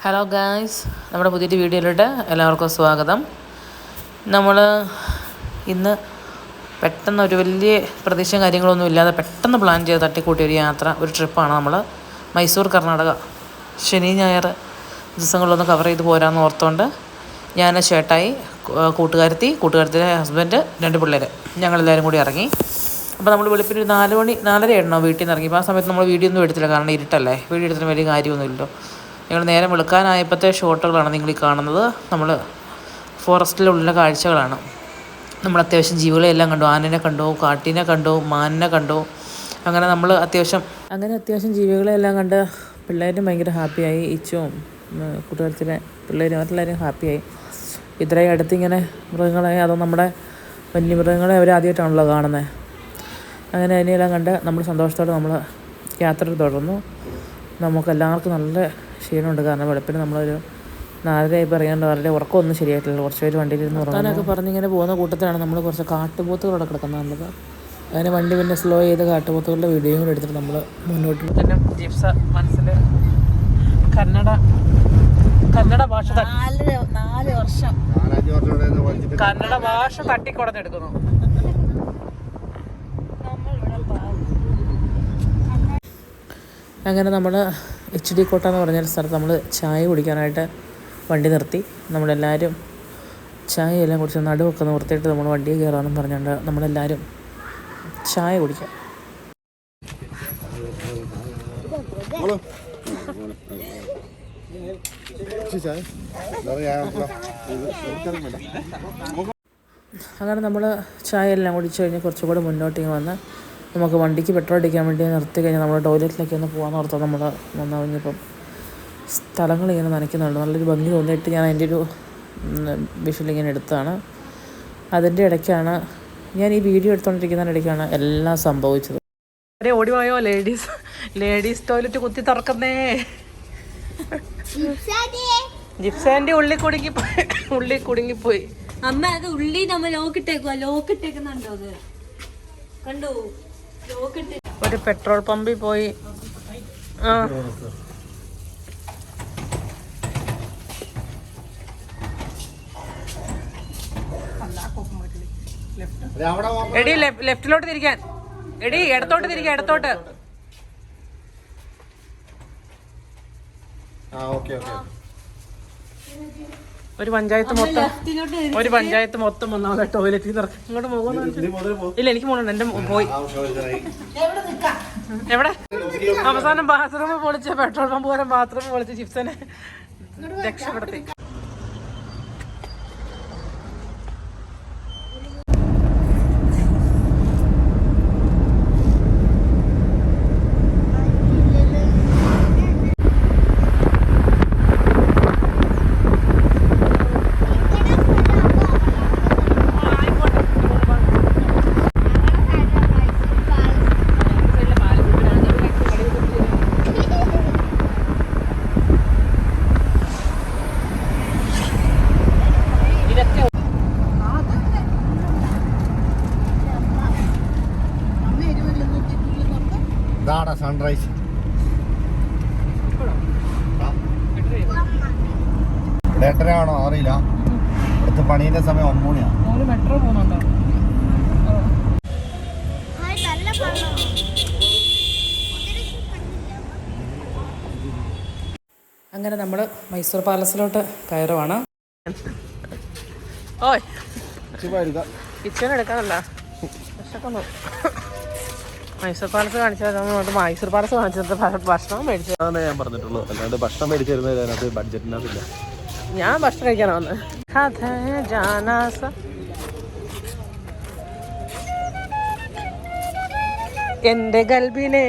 Hello guys, നമ്മുടെ പുതിയൊരു വീഡിയോയിലോട്ട് എല്ലാവർക്കും സ്വാഗതം. നമ്മൾ ഇന്ന് പെട്ടെന്ന് ഒരു വലിയ പ്രതീക്ഷയും കാര്യങ്ങളൊന്നും ഇല്ലാതെ പെട്ടെന്ന് പ്ലാൻ ചെയ്ത് തട്ടിക്കൂട്ടിയ ഒരു യാത്ര, ഒരു ട്രിപ്പാണ് നമ്മൾ മൈസൂർ കർണാടക. ശനി ഞായർ ദിവസങ്ങളിലൊന്ന് കവർ ചെയ്ത് പോരാമെന്ന് ഓർത്തുകൊണ്ട് ഞാൻ, ചേട്ടായി, കൂട്ടുകാരത്തിയുടെ ഹസ്ബൻഡ്, 2 പിള്ളേർ, ഞങ്ങളെല്ലാവരും കൂടി ഇറങ്ങി. അപ്പോൾ നമ്മൾ വെളുപ്പിന് ഒരു 4 മണി 4:30 ആയിരുന്നു വീട്ടിൽ നിന്ന് ഇറങ്ങി. അപ്പോൾ ആ സമയത്ത് നമ്മൾ വീഡിയോ ഒന്നും എടുത്തില്ല, കാരണം ഇരുട്ടല്ലേ. വീഡിയോ എടുത്തിട്ട് വലിയ കാര്യമൊന്നുമില്ലല്ലോ. ഞങ്ങൾ നേരെ വെളുക്കാനായപ്പോഴത്തെ ഷോട്ടുകളാണ് നിങ്ങൾ ഈ കാണുന്നത്. നമ്മൾ ഫോറസ്റ്റിലുള്ള കാഴ്ചകളാണ്. നമ്മൾ അത്യാവശ്യം ജീവികളെല്ലാം കണ്ടു. ആനനെ കണ്ടു, കാട്ടിനെ കണ്ടു, മാനിനെ കണ്ടു. അങ്ങനെ നമ്മൾ അത്യാവശ്യം ജീവികളെല്ലാം കണ്ട് പിള്ളേരും ഭയങ്കര ഹാപ്പിയായി. ഇച്ചും കൂട്ടുകാരത്തിലെ പിള്ളേരും അവരെല്ലാവരും ഹാപ്പിയായി. ഇത്രയും അടുത്തിങ്ങനെ മൃഗങ്ങളെ, അതോ നമ്മുടെ വന്യമൃഗങ്ങളെ അവരാദ്യമായിട്ടാണല്ലോ കാണുന്നത്. അങ്ങനെ അതിനെല്ലാം കണ്ട് നമ്മൾ സന്തോഷത്തോടെ നമ്മൾ യാത്ര തുടർന്നു. നമുക്കെല്ലാവർക്കും നല്ല ക്ഷീണമുണ്ട്, കാരണം വെളുപ്പിന് നമ്മളൊരു 4:30 പറയാണ്ട് വളരെ ഉറക്കമൊന്നും ശരിയായിട്ടില്ല. കുറച്ച് പേര് വണ്ടിയിലിരുന്ന് ഉറങ്ങാനൊക്കെ പറഞ്ഞിങ്ങനെ പോകുന്ന കൂട്ടത്തിലാണ് നമ്മൾ കുറച്ച് കാട്ടുപോത്തുകളോടെ കിടക്കുന്നത് കണ്ടത്. അതിന് വണ്ടി പിന്നെ സ്ലോ ചെയ്ത് കാട്ടുപോത്തുകളുടെ വീഡിയോയും കൂടെ എടുത്തിട്ട് നമ്മൾ മുന്നോട്ട് തന്നെ ജിപ്സ മനസ്സിൽ കന്നഡ ഭാഷ 4 വർഷം കന്നഡ ഭാഷ തട്ടിക്കൊടഞ്ഞെടുക്കുന്നു. അങ്ങനെ നമ്മൾ HD കോട്ട എന്ന് പറഞ്ഞൊരു സ്ഥലത്ത് നമ്മൾ ചായ കുടിക്കാനായിട്ട് വണ്ടി നിർത്തി. നമ്മളെല്ലാവരും ചായയെല്ലാം കുടിച്ച് നടുവൊക്കെ നിർത്തിയിട്ട് നമ്മൾ വണ്ടിയിൽ കയറാമെന്നും പറഞ്ഞുകൊണ്ട് നമ്മളെല്ലാവരും ചായ കുടിക്കാം. അങ്ങനെ നമ്മൾ ചായ എല്ലാം കുടിച്ച് കഴിഞ്ഞ് കുറച്ചുകൂടെ മുന്നോട്ടേക്ക് വന്ന് നമുക്ക് വണ്ടിക്ക് പെട്രോൾ അടിക്കാൻ വേണ്ടി നിർത്തി കഴിഞ്ഞാൽ നമ്മൾ ടോയ്ലറ്റിലേക്ക് ഒന്ന് പോകാമെന്ന് ഓർത്താൽ നമ്മൾ വന്നു കഴിഞ്ഞപ്പം സ്ഥലങ്ങളിങ്ങനെ നനയ്ക്കുന്നുണ്ട്. നല്ലൊരു ഭംഗി തോന്നിയിട്ട് ഞാൻ അതിൻ്റെ ഒരു വിഷ്വലിങ്ങനെ എടുത്തതാണ്. അതിൻ്റെ ഇടയ്ക്കാണ് ഞാൻ ഈ വീഡിയോ എടുത്തുകൊണ്ടിരിക്കുന്നതിനിടയ്ക്കാണ് എല്ലാം സംഭവിച്ചത്. ഓടി പോയോ ലേഡീസ് ടോയ്ലറ്റ് കുത്തി തുറക്കുന്നേ. ജിപ്സാൻ്റെ ഉള്ളിൽ കുടുങ്ങിപ്പോയി. അമ്മ അത് ഉള്ളി നമ്മൾ ലോക്കിട്ടേക്കുന്നുണ്ടോ? അത് കണ്ടോ? ഒരു പെട്രോൾ പമ്പിൽ പോയി. എടി ലെഫ്റ്റിലോട്ട് തിരിക്കാൻ. എടി ഇടത്തോട്ട് തിരിക്കാൻ, ഇടത്തോട്ട്. ഒരു പഞ്ചായത്ത് മൊത്തം വന്നാൽ ടോയ്ലറ്റിൽ തുറക്കും. ഇങ്ങോട്ട് പോകുന്നു. ഇല്ല, എനിക്ക് പോകണം. എൻ്റെ പോയി. എവിടെ അവസാനം ബാത്റൂം പൊളിച്ച്, പെട്രോൾ പമ്പ് പോലെ ബാത്റൂം പൊളിച്ച് ജിപ്സനെ രക്ഷപ്പെടുത്തി. സൺറൈസ് എട്ടരയാണോ അറിയില്ല. ഇവിടുത്തെ പണീന്റെ സമയം 9 മണിയാണ്. മെട്രോ പോകുന്നുണ്ടോ? അങ്ങനെ നമ്മൾ മൈസൂർ പാലസിലോട്ട് കയറുവാണ്. ഓയ് കിച്ചൺ എടുക്കാനല്ല, വിശക്കുന്നു. മൈസൂർ പാലസ് കാണിച്ചാൽ മൈസൂർ പാലസ് കാണിച്ചത് ഭക്ഷണം മേടിച്ചത് ഞാൻ പറഞ്ഞിട്ടുള്ളൂ, അല്ലാണ്ട് ഭക്ഷണം മേടിച്ചിരുന്നത് അതിനകത്ത് ബഡ്ജറ്റിനകത്തില്ല. ഞാൻ ഭക്ഷണം കഴിക്കാനാ വന്നത്. എന്റെ ഗൽബിനെ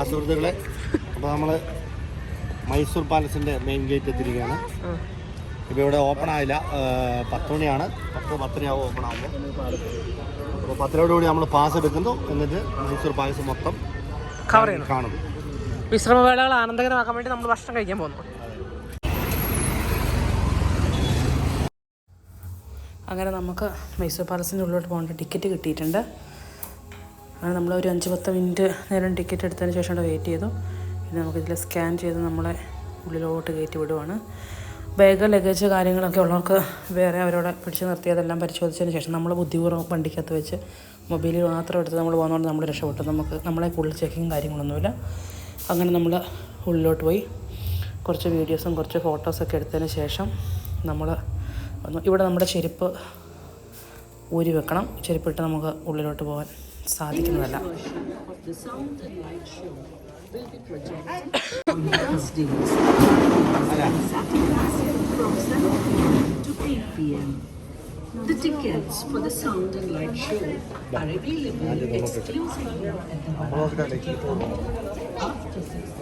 സുഹൃത്തുക്കളെ, അപ്പോൾ നമ്മൾ മൈസൂർ പാലസിന്റെ മെയിൻ ഗേറ്റ് എത്തിയിരിക്കുകയാണ്. ഇപ്പോൾ ഇവിടെ ഓപ്പൺ ആയില്ല. 10 മണിയാണ്. 10:10 ഓപ്പൺ ആകുമ്പോൾ. അപ്പോൾ 10:00 നമ്മൾ പാസ് എടുക്കുന്നു. എന്നിട്ട് മൈസൂർ പാലസ് മൊത്തം കവർ കാണുന്നു. വിശ്രമവേളകൾ ആനന്ദകരമാക്കാൻ വേണ്ടി നമ്മൾ ഭക്ഷണം കഴിക്കാൻ പോകുന്നു. അങ്ങനെ നമുക്ക് മൈസൂർ പാലസിൻ്റെ ഉള്ളിലോട്ട് പോകേണ്ട ടിക്കറ്റ് കിട്ടിയിട്ടുണ്ട്. അങ്ങനെ നമ്മൾ ഒരു 5-10 മിനിറ്റ് നേരം ടിക്കറ്റ് എടുത്തതിന് ശേഷം വെയിറ്റ് ചെയ്തു. പിന്നെ നമുക്കിതിൽ സ്കാൻ ചെയ്ത് നമ്മളെ ഉള്ളിലോട്ട് കയറ്റി വിടുവാണ്. ബാഗ് ലഗേജ് കാര്യങ്ങളൊക്കെ ഉള്ളവർക്ക് വേറെ അവരോട് പിടിച്ച് നിർത്തിയതെല്ലാം പരിശോധിച്ചതിന് ശേഷം നമ്മൾ ബുദ്ധിപൂർവ്വം വണ്ടിക്കകത്ത് വെച്ച് മൊബൈലിൽ മാത്രം എടുത്ത് നമ്മൾ പോകുന്നതുകൊണ്ട് നമ്മൾ രക്ഷപ്പെട്ടു. നമ്മളെ കൂടുതൽ ചെക്കിങ് കാര്യങ്ങളൊന്നുമില്ല. അങ്ങനെ നമ്മൾ ഉള്ളിലോട്ട് പോയി കുറച്ച് വീഡിയോസും കുറച്ച് ഫോട്ടോസൊക്കെ എടുത്തതിന് ശേഷം നമ്മൾ വന്നു. ഇവിടെ നമ്മുടെ ചെരുപ്പ് ഊരി വെക്കണം. ചെരുപ്പിട്ട് നമുക്ക് ഉള്ളിലോട്ട് പോകാൻ സാധിക്കുന്നതല്ല. The tickets for the sound and light show are available exclusively at the After 6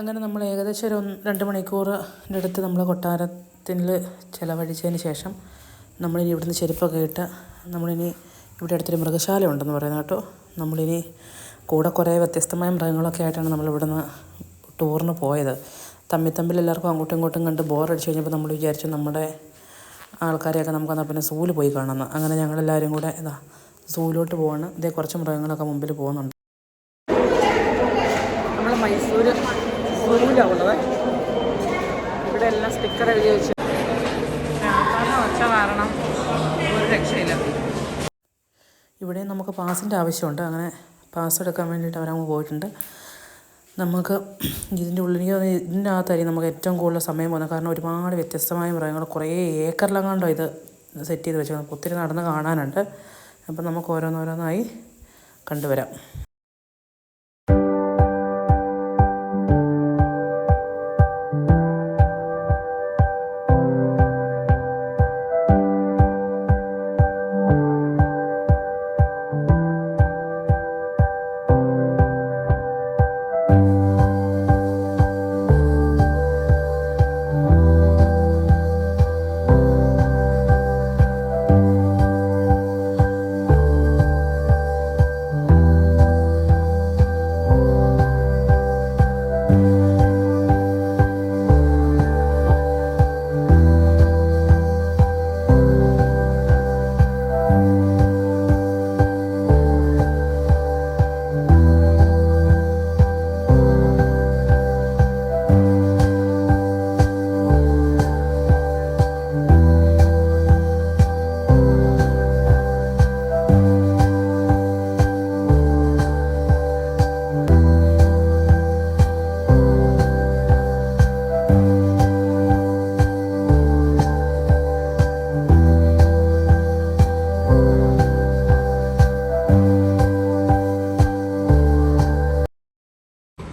അങ്ങനെ നമ്മൾ ഏകദേശം ഒരു 2 മണിക്കൂറിൻ്റെ അടുത്ത് നമ്മൾ കൊട്ടാരത്തിൽ ചിലവഴിച്ചതിന് ശേഷം നമ്മളിനി ഇവിടുന്ന് ചെരുപ്പൊക്കെ ഇട്ട് നമ്മളിനി ഇവിടെ അടുത്തൊരു മൃഗശാല ഉണ്ടെന്ന് പറയുന്നത് കേട്ടോ. നമ്മളിനി കൂടെ കുറേ വ്യത്യസ്തമായ മൃഗങ്ങളൊക്കെ ആയിട്ടാണ് നമ്മളിവിടുന്ന് ടൂറിന് പോയത്. തമ്മിൽ എല്ലാവർക്കും അങ്ങോട്ടും ഇങ്ങോട്ടും കണ്ട് ബോറടിച്ച് കഴിഞ്ഞപ്പോൾ നമ്മൾ വിചാരിച്ചു നമ്മുടെ ആൾക്കാരെയൊക്കെ നമുക്കെന്നാൽ പിന്നെ സൂവിൽ പോയി കാണുന്നു. അങ്ങനെ ഞങ്ങളെല്ലാവരും കൂടെ സൂവിലോട്ട് പോവാണ്. ഇതേ കുറച്ച് മൃഗങ്ങളൊക്കെ മുമ്പിൽ പോകുന്നുണ്ട്. നമ്മൾ മൈസൂർ സൂവിലാണ് ഉള്ളത്. ഇവിടെ എല്ലാം സ്റ്റിക്കർ എഴുതി വെച്ച് ഒച്ച കാരണം ഒരു രക്ഷയില്ല. ഇവിടെ നമുക്ക് പാസിൻ്റെ ആവശ്യമുണ്ട്. അങ്ങനെ പാസ് എടുക്കാൻ വേണ്ടിയിട്ട് അവരങ്ങ് പോയിട്ടുണ്ട്. നമുക്ക് ഇതിനകത്തായിരിക്കും നമുക്ക് ഏറ്റവും കൂടുതൽ സമയം പോകുന്നത്. കാരണം ഒരുപാട് വ്യത്യസ്തമായ മൃഗങ്ങൾ കുറേ ഏക്കറിലെങ്ങാണ്ടോ ഇത് സെറ്റ് ചെയ്ത് വെച്ചേക്കുന്നത്. ഒത്തിരി നടന്ന് കാണാനുണ്ട്. അപ്പം നമുക്ക് ഓരോന്നോരോന്നായി കണ്ടുവരാം.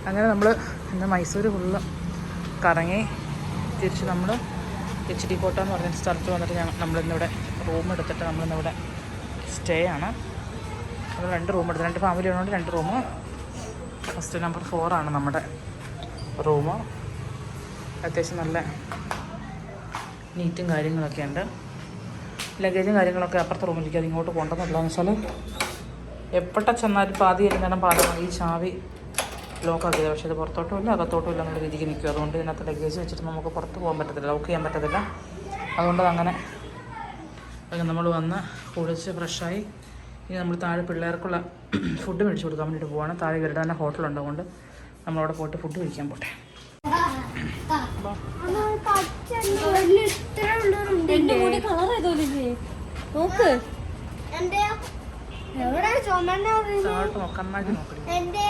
അങ്ങനെ നമ്മൾ ഇന്ന് മൈസൂർ ഫുള്ള് കറങ്ങി തിരിച്ച് നമ്മൾ HD കോട്ട എന്ന് പറഞ്ഞ സ്ഥലത്ത് വന്നിട്ട് നമ്മളിന്നിവിടെ റൂം എടുത്തിട്ട് നമ്മളിന്നിവിടെ സ്റ്റേ ആണ്. നമ്മൾ 2 റൂം എടുത്തു. 2 ഫാമിലി ഉള്ളതുകൊണ്ട് 2 റൂം. ഫസ്റ്റ് നമ്പർ 4 ആണ് നമ്മുടെ റൂം. അത്യാവശ്യം നല്ല നീറ്റും കാര്യങ്ങളൊക്കെ ഉണ്ട്. ലഗേജും കാര്യങ്ങളൊക്കെ അപ്പുറത്തെ റൂമിലേക്ക് അത് ഇങ്ങോട്ട് കൊണ്ടുവന്നിട്ടില്ലെന്ന് വെച്ചാൽ എപ്പോഴത്തെ ചെന്നാലും പാതി എല്ലാം പാടാണ് ഈ ചാവി ലോക്കാക്കിയത്. പക്ഷേ ഇത് പുറത്തോട്ടും ഇല്ല അകത്തോട്ടും ഇല്ല എന്നുള്ള രീതിക്ക് നിൽക്കും. അതുകൊണ്ട് ഇതിനകത്ത് ലഗേജ് വെച്ചിട്ട് നമുക്ക് പുറത്ത് പോകാൻ പറ്റത്തില്ല, ലോക്ക് ചെയ്യാൻ പറ്റത്തില്ല. അതുകൊണ്ട് അങ്ങനെ നമ്മൾ വന്ന് കുളിച്ച് ഫ്രഷായി ഇനി നമ്മൾ താഴെ പിള്ളേർക്കുള്ള ഫുഡ് മേടിച്ച് കൊടുക്കാൻ വേണ്ടിയിട്ട് പോവാണ്. താഴെ ഇവരുടെ തന്നെ ഹോട്ടലുണ്ട്. അതുകൊണ്ട് നമ്മളവിടെ പോയിട്ട് ഫുഡ് കഴിക്കാൻ പോട്ടെ. എന്റെ മുടി കളർ ചെയ്തോലില്ലേ നോക്ക്. താഴോട്ട് നോക്കണ്ണാക്കി നോക്കണേ.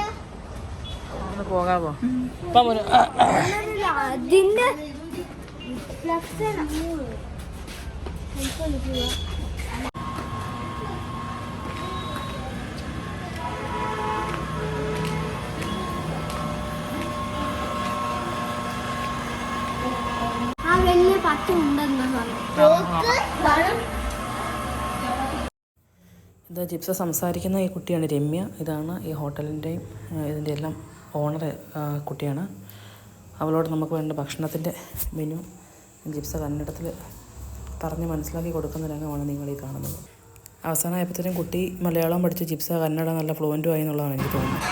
ഒന്ന് പോകാമോ? അതിന്റെ ആ വലിയ പച്ച ഉണ്ടെന്ന് ഇത് ജിപ്സ സംസാരിക്കുന്ന ഈ കുട്ടിയാണ് രമ്യ. ഇതാണ് ഈ ഹോട്ടലിൻ്റെയും ഇതിൻ്റെ എല്ലാം ഓണർ കുട്ടിയാണ്. അവളോട് നമുക്ക് വേണ്ട ഭക്ഷണത്തിൻ്റെ മെനു ജിപ്സ കന്നഡത്തിൽ പറഞ്ഞ് മനസ്സിലാക്കി കൊടുക്കുന്ന രംഗമാണ് നിങ്ങളീ കാണുന്നത്. അവസാനമായപ്പോഴത്തേനും കുട്ടി മലയാളം പഠിച്ച് ജിപ്സ കന്നഡ നല്ല ഫ്ലുവൻറ്റും ആയി എന്നുള്ളതാണ് എനിക്ക് തോന്നുന്നത്.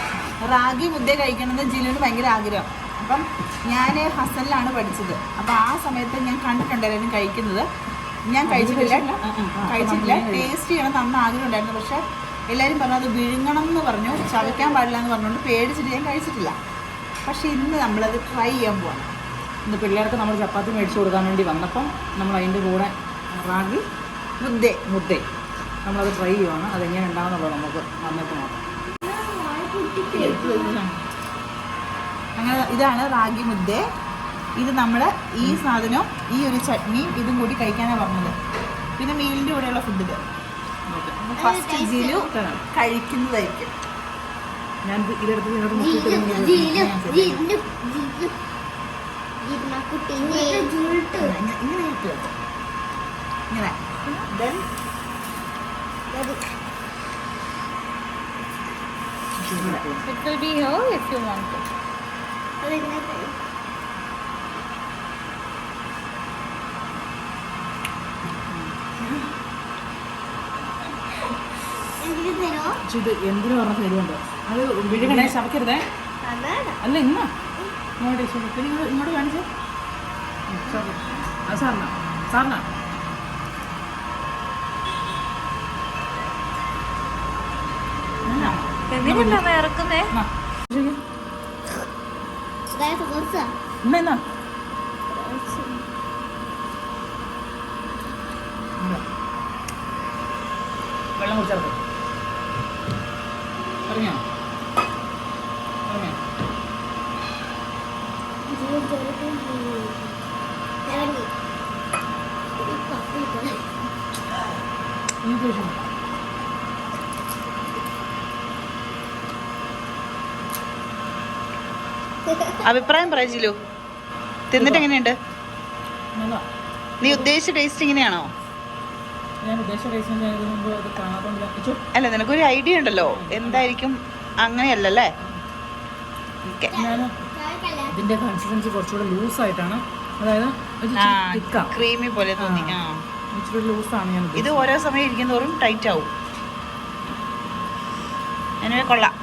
റാഗി മുദ്ദ കഴിക്കണമെന്ന് ജിലുവിന് ഭയങ്കര ആഗ്രഹം. അപ്പം ഞാൻ ഹസനിലാണ് പഠിച്ചത്. അപ്പോൾ ആ സമയത്ത് ഞാൻ കണ്ടിട്ടുണ്ട് എല്ലാവരും കഴിക്കുന്നത്. ഞാൻ കഴിച്ചിട്ടില്ല. ടേസ്റ്റ് ചെയ്യണം അന്ന് ആഗ്രഹം ഉണ്ടായിരുന്നു. പക്ഷേ എല്ലാവരും പറഞ്ഞു അത് വിഴുങ്ങണം എന്ന് പറഞ്ഞു, ചവയ്ക്കാൻ പാടില്ല എന്ന് പറഞ്ഞുകൊണ്ട് പേടിച്ചിട്ട് ഞാൻ കഴിച്ചിട്ടില്ല. പക്ഷേ ഇന്ന് നമ്മളത് ട്രൈ ചെയ്യാൻ പോവാണ്. ഇന്ന് പിള്ളേർക്ക് നമ്മൾ ചപ്പാത്തി മേടിച്ച് കൊടുക്കാൻ വേണ്ടി വന്നപ്പം നമ്മൾ അതിൻ്റെ കൂടെ റാഗി മുദ്ദ നമ്മളത് ട്രൈ ചെയ്യുവാണ്. അതെങ്ങനെ ഉണ്ടാകുന്നുള്ളത് നമുക്ക് വന്നിട്ട് നോക്കാം. അങ്ങനെ ഇതാണ് റാഗി മുദ്ദ. ഇത് നമ്മൾ ഈ സാധനവും ഈ ഒരു ചട്നിയും ഇതും കൂടി കഴിക്കാനാണ് പറഞ്ഞത്. പിന്നെ മീലിൻ്റെ കൂടെയുള്ള ഫുഡ് ഇത് ഫസ്റ്റ് ജിലു കഴിക്കുന്നതായിരിക്കും. ഞാൻ ഇതെടുത്ത് നിന്നോട് നോക്കിയിട്ട് ഇങ്ങനെ then It will be here if you want to. ഇത് എന്തിനു പറഞ്ഞ തരുമുണ്ട്. അത് വിഴുകണേ, ശവക്കരുതേ. അല്ല ഇന്നാ ഇങ്ങോട്ട് ഇങ്ങോട്ട് കാണിച്ചേ. അത് സാറിനാ എന്തിനാ ഇറക്കുന്നേ? എന്നാ വെള്ളം കുടിച്ചേർക്കും. അറിഞ്ഞോ? അഭിപ്രായം പറ ജിലു, തിന്നിട്ട് എങ്ങനെയുണ്ട്? നീ ഉദ്ദേശിച്ച ടേസ്റ്റ് ഇങ്ങനെയാണോ? ഞാൻ ഉദ്ദേശിച്ച ടേസ്റ്റ് അത് കാണാതെ അല്ല, നിനക്കൊരു ഐഡിയ ഉണ്ടല്ലോ എന്തായിരിക്കും. അങ്ങനെയല്ലല്ലേ? ഞാൻ ഇതിൻ്റെ കൺസിസ്റ്റൻസി കുറച്ചുകൂടെ ലൂസായിട്ടാണ്, അതായത് ക്രീമി പോലെ തോന്നി. ഇച്ചിരി ലൂസാണ് ഞാൻ. ഇത് ഓരോ സമയം ഇരിക്കുന്നതോറും ടൈറ്റ് ആവും. അങ്ങനെ കൊള്ളാം.